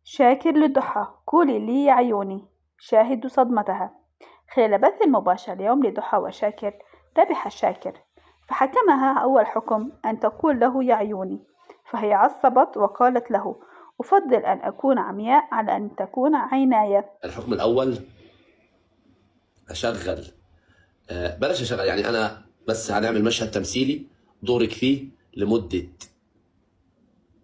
شاكر لضحى: قولي لي يا عيوني. شاهد صدمتها. خلال بث المباشر اليوم لضحى وشاكر، ربح شاكر، فحكمها أول حكم أن تقول له يا عيوني، فهي عصبت وقالت له: أفضل أن أكون عمياء على أن تكون عيناي. الحكم الأول أشغل بلاش أشغل، يعني أنا بس هنعمل مشهد تمثيلي دورك فيه لمدة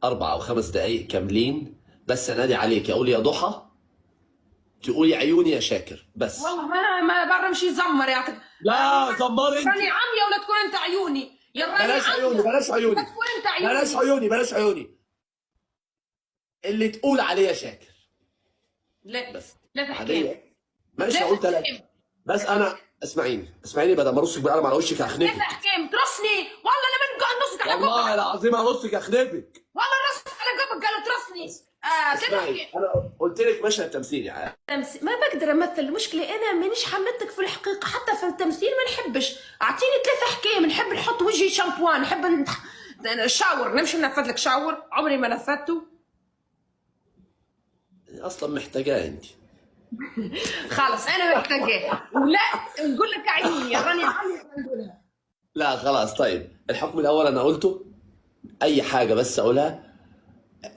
4 أو 5 دقايق كاملين، بس أنادي عليك أقول يا ضحى تقولي عيوني يا شاكر بس. والله ما بعرف يزمر يا اخي. لا زمر انت. راني عمية ولا تكون انت عيوني؟ يا راني بلاش عمية. عيوني بلاش عيوني لا تكون انت عيوني. بلاش عيوني بلاش عيوني اللي تقول عليه يا شاكر. لا بس لا تحكي. عادية. ماشي لا قلت لك. تحكي. بس انا اسمعيني بدل ما ارصك بالقلم على وشك لا هخنفك. تحكي ترصني والله لما نصك على والله قبك. العظيم هرصك هخنفك. والله نصك على قبك قالوا ترصني. اسمعي تحكي. انا قلت لك مشهد تمثيلي عادي. ما بقدر امثل، المشكله انا مانيش حملتك في الحقيقه، حتى في التمثيل ما نحبش. اعطيني 3 حكايه، نحب نحط وجهي شامبوان، نحب شاور، نمشي ننفذ لك شاور، عمري ما نفذته. اصلا محتاجاه انت. خلاص انا محتاجاه، ولا نقول لك عيني راني عمي نقولها. لا خلاص طيب، الحكم الاول انا قلته، اي حاجه بس اقولها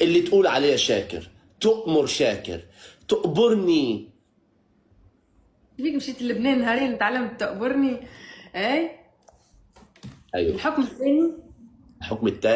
اللي تقول عليه شاكر، تؤمر شاكر، تؤبرني. بيك مشيت لبنان نهارين تعلمت تأبرني. اي ايوه الحكم الثاني. الحكم الثاني